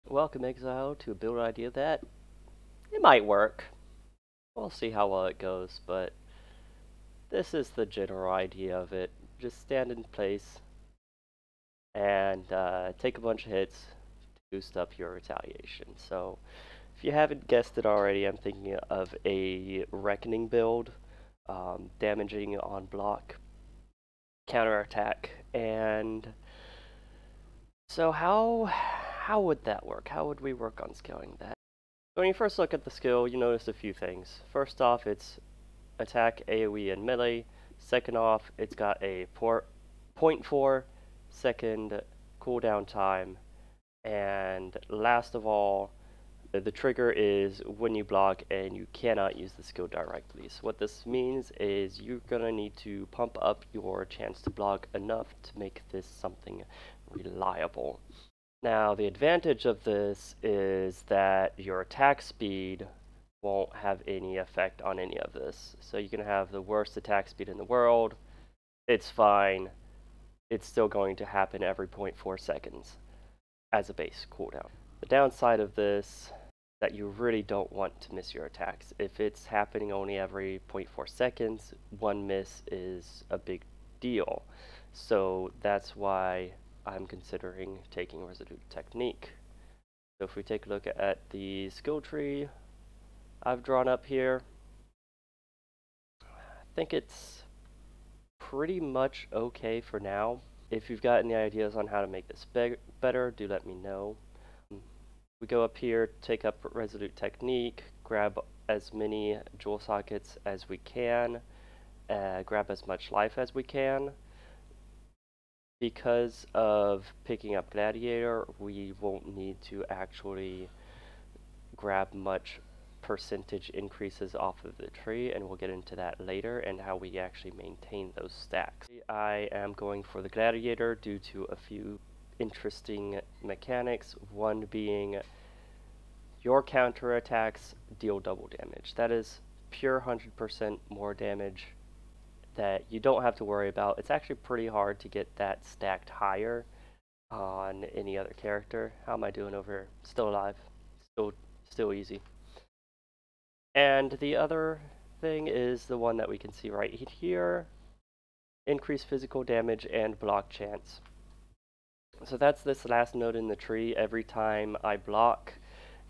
Welcome, Exile, to a build idea that it might work. We'll see how well it goes, but this is the general idea of it. Just stand in place and take a bunch of hits to boost up your retaliation. So, if you haven't guessed it already, I'm thinking of a Reckoning build, damaging on block, counterattack, and so how would that work? How would we work on scaling that? So when you first look at the skill, you notice a few things. First off, it's attack, AoE, and melee. Second off, it's got a zero point 0.4 second cooldown time. And last of all, the trigger is when you block and you cannot use the skill directly. So what this means is you're going to need to pump up your chance to block enough to make this something reliable. Now, the advantage of this is that your attack speed won't have any effect on any of this. So you can have the worst attack speed in the world, it's fine, it's still going to happen every 0.4 seconds as a base cooldown. The downside of this is that you really don't want to miss your attacks. If it's happening only every 0.4 seconds, one miss is a big deal. So that's why I'm considering taking Resolute Technique. So if we take a look at the skill tree I've drawn up here, I think it's pretty much okay for now. If you've got any ideas on how to make this better, do let me know. We go up here, take up Resolute Technique, grab as many jewel sockets as we can, grab as much life as we can. Because of picking up Gladiator, we won't need to actually grab much percentage increases off of the tree, and we'll get into that later and how we actually maintain those stacks. I am going for the Gladiator due to a few interesting mechanics, one being your counterattacks deal double damage. That is pure 100% more damage that you don't have to worry about. It's actually pretty hard to get that stacked higher on any other character. How am I doing over here? Still alive. Still easy. And the other thing is the one that we can see right here. Increase physical damage and block chance. So that's this last node in the tree. Every time I block,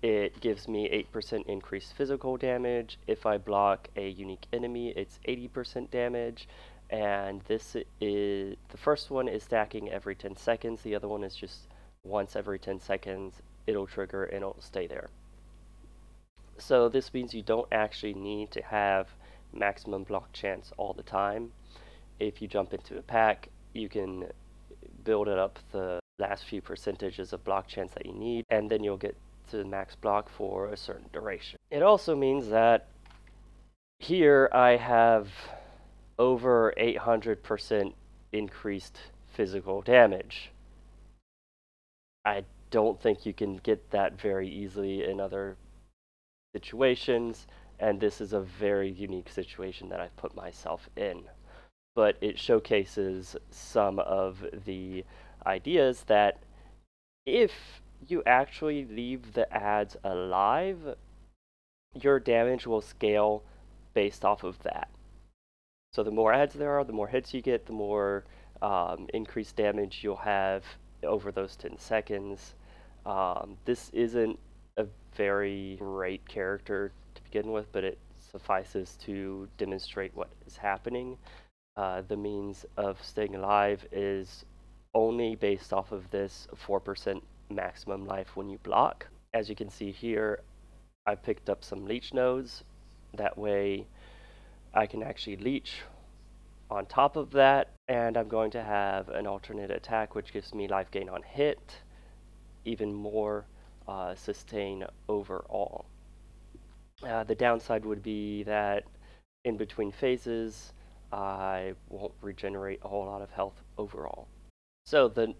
it gives me 8% increased physical damage. If I block a unique enemy, it's 80% damage. And this is, the first one is stacking every 10 seconds. The other one is just once every 10 seconds, it'll trigger and it'll stay there. So this means you don't actually need to have maximum block chance all the time. If you jump into a pack, you can build it up the last few percentages of block chance that you need, and then you'll get to max block for a certain duration. It also means that here I have over 800% increased physical damage. I don't think you can get that very easily in other situations, and this is a very unique situation that I've put myself in. But it showcases some of the ideas that if you actually leave the ads alive, your damage will scale based off of that. So the more ads there are, the more hits you get, the more increased damage you'll have over those 10 seconds. This isn't a very great character to begin with, but it suffices to demonstrate what is happening. The means of staying alive is only based off of this 4% maximum life when you block. As you can see here, I picked up some leech nodes. That way I can actually leech on top of that, and I'm going to have an alternate attack which gives me life gain on hit, even more sustain overall. The downside would be that in between phases I won't regenerate a whole lot of health overall. So the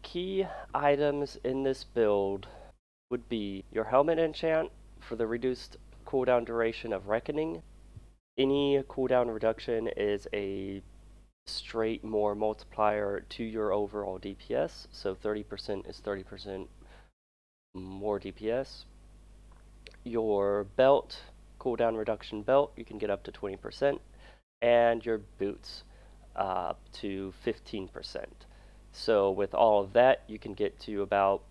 key items in this build would be your helmet enchant for the reduced cooldown duration of Reckoning. Any cooldown reduction is a straight more multiplier to your overall DPS, so 30% is 30% more DPS. Your belt, cooldown reduction belt, you can get up to 20%, and your boots up to 15%. So with all of that, you can get to about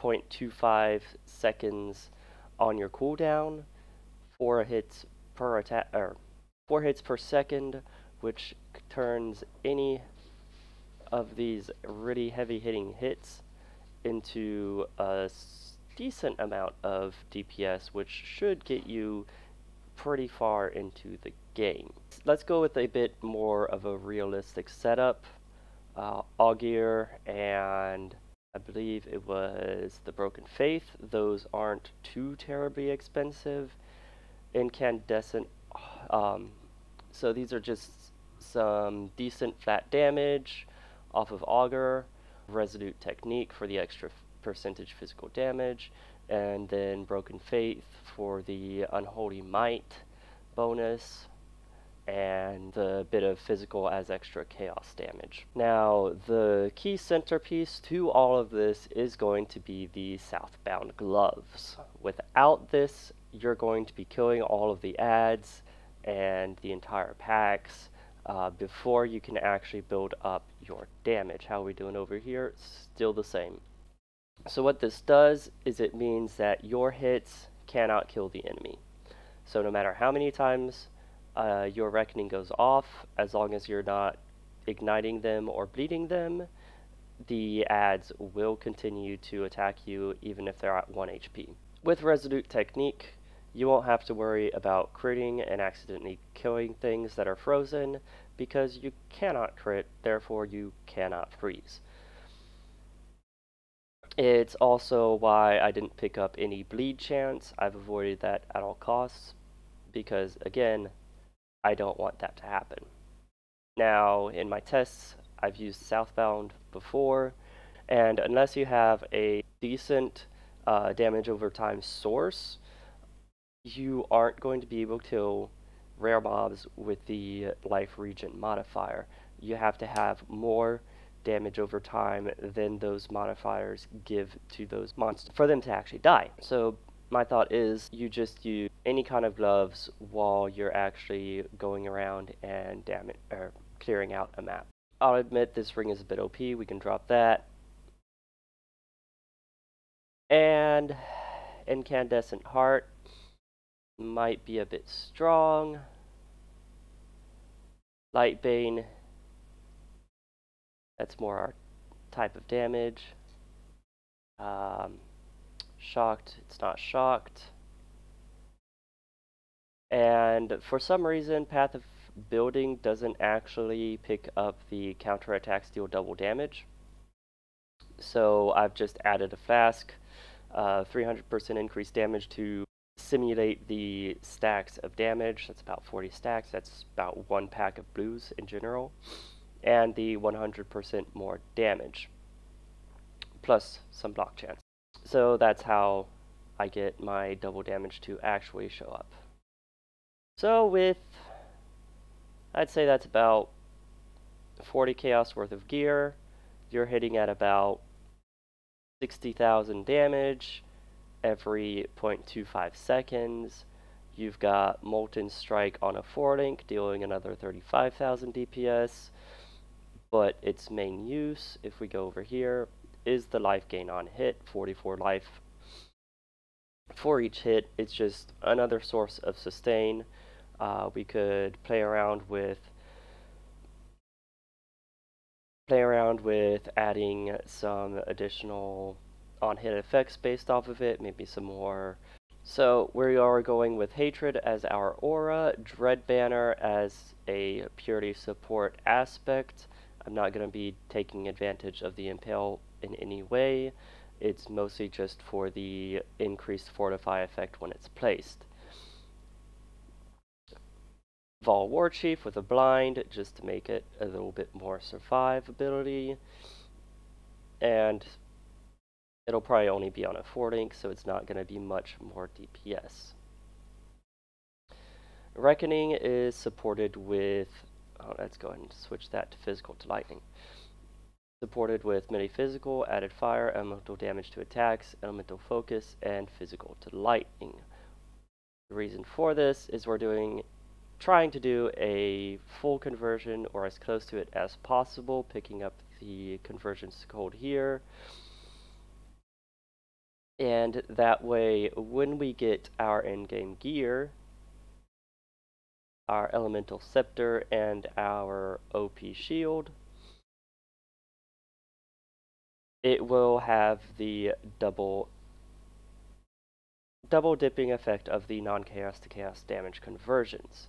0.25 seconds on your cooldown, 4 hits per attack, or 4 hits per second, which turns any of these really heavy hitting hits into a decent amount of DPS, which should get you pretty far into the game. Let's go with a bit more of a realistic setup. Augur and I believe it was the Broken Faith. Those aren't too terribly expensive. Incandescent. So these are just some decent flat damage off of Augur, Resolute Technique for the extra percentage physical damage, and then Broken Faith for the Unholy Might bonus, and the bit of physical as extra chaos damage. Now, the key centerpiece to all of this is going to be the Southbound gloves. Without this, you're going to be killing all of the ads and the entire packs before you can actually build up your damage. How are we doing over here? Still the same. So what this does is it means that your hits cannot kill the enemy. So no matter how many times your Reckoning goes off, as long as you're not igniting them or bleeding them, the ads will continue to attack you even if they're at 1 HP. With Resolute Technique, you won't have to worry about critting and accidentally killing things that are frozen, because you cannot crit, therefore you cannot freeze. It's also why I didn't pick up any bleed chance. I've avoided that at all costs, because again, I don't want that to happen. Now, in my tests, I've used Southbound before, and unless you have a decent damage over time source, you aren't going to be able to kill rare mobs with the life regen modifier. You have to have more damage over time than those modifiers give to those monsters for them to actually die. So my thought is you just use any kind of gloves while you're actually going around and clearing out a map. I'll admit this ring is a bit OP, we can drop that. And Incandescent Heart might be a bit strong. Lightbane, that's more our type of damage. Shocked, it's not shocked. And for some reason, Path of Building doesn't actually pick up the counterattacks deal double damage. So I've just added a flask, 300% increased damage to simulate the stacks of damage. That's about 40 stacks. That's about 1 pack of blues in general. And the 100% more damage, plus some block chance. So that's how I get my double damage to actually show up. So with, I'd say that's about 40 chaos worth of gear. You're hitting at about 60,000 damage every 0.25 seconds. You've got Molten Strike on a 4-link, dealing another 35,000 DPS. But its main use, if we go over here, is the life gain on hit, 44 life for each hit. It's just another source of sustain. We could play around with adding some additional on-hit effects based off of it, maybe some more. So we are going with Hatred as our aura, Dread Banner as a purity support aspect. I'm not going to be taking advantage of the Impale in any way. It's mostly just for the increased Fortify effect when it's placed. Vol Warchief with a blind, just to make it a little bit more survivability. And it'll probably only be on a 4-link, so it's not going to be much more DPS. Reckoning is supported with, let's go ahead and switch that to physical to lightning. Supported with many physical, added fire, elemental damage to attacks, elemental focus, and physical to lightning. The reason for this is we're trying to do a full conversion or as close to it as possible, picking up the conversions code here. And that way, when we get our endgame gear, our elemental scepter and our OP shield, it will have the double dipping effect of the non-chaos to chaos damage conversions.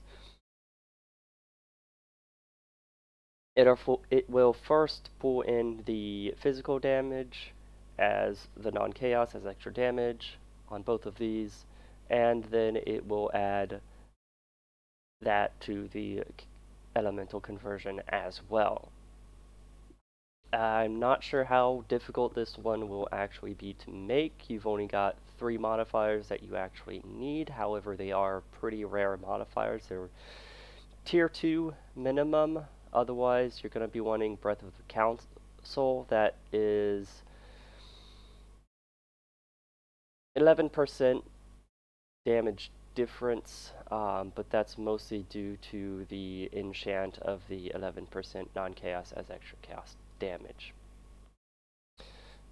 It will first pull in the physical damage as the non-chaos as extra damage on both of these, and then it will add that to the elemental conversion as well. I'm not sure how difficult this one will actually be to make. You've only got 3 modifiers that you actually need. However, they are pretty rare modifiers. They're tier 2 minimum. Otherwise, you're going to be wanting Breath of the Council that is 11% damage difference, but that's mostly due to the enchant of the 11% non-chaos as extra chaos damage.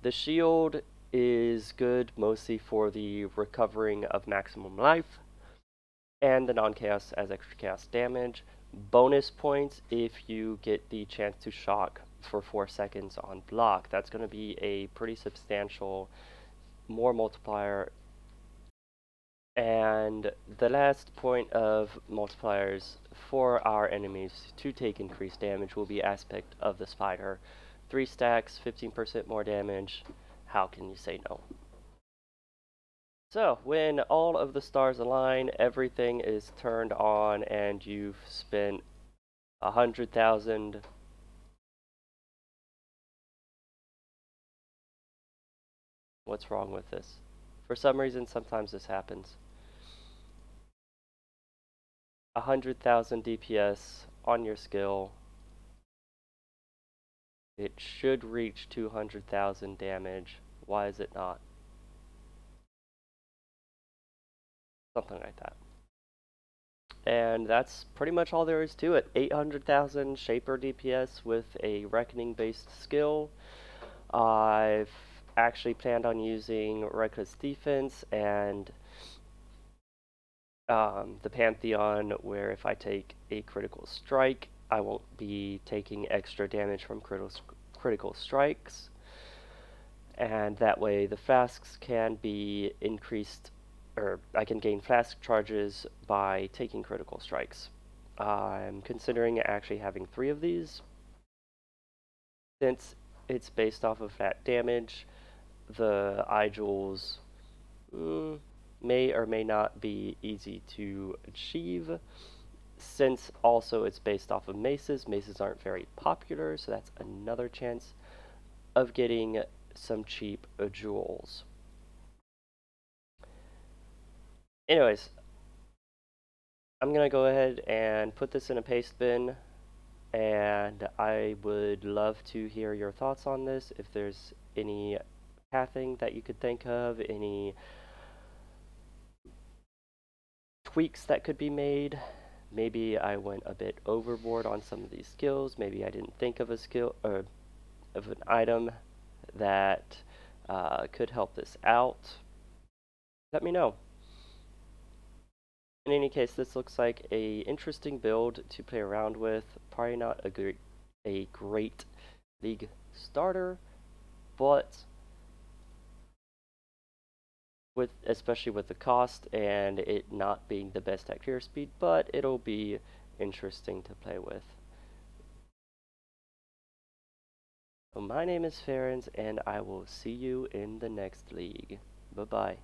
The shield is good mostly for the recovering of maximum life and the non-chaos as extra chaos damage. Bonus points if you get the chance to shock for 4 seconds on block. That's going to be a pretty substantial more multiplier. And the last point of multipliers for our enemies to take increased damage will be aspect of the spider. 3 stacks, 15% more damage. How can you say no? So, when all of the stars align, everything is turned on, and you've spent 100,000. What's wrong with this? For some reason, sometimes this happens. 100,000 DPS on your skill. It should reach 200,000 damage. Why is it not? Something like that. And that's pretty much all there is to it. 800,000 Shaper DPS with a Reckoning based skill. I've actually planned on using Reckless Defense and the Pantheon, where if I take a critical strike, I won't be taking extra damage from critical strikes. And that way the flasks can be increased, or I can gain flask charges by taking critical strikes. I'm considering actually having 3 of these. Since it's based off of that damage, the eye jewels may or may not be easy to achieve. Since also it's based off of maces, maces aren't very popular, so that's another chance of getting some cheap jewels. Anyways, I'm gonna go ahead and put this in a paste bin, and I would love to hear your thoughts on this. If there's any pathing that you could think of, any tweaks that could be made. Maybe I went a bit overboard on some of these skills. Maybe I didn't think of a skill or of an item that could help this out. Let me know. In any case, this looks like a interesting build to play around with. Probably not a great league starter, but especially with the cost and it not being the best at clear speed, but it'll be interesting to play with. So my name is Ferens, and I will see you in the next league. Bye-bye.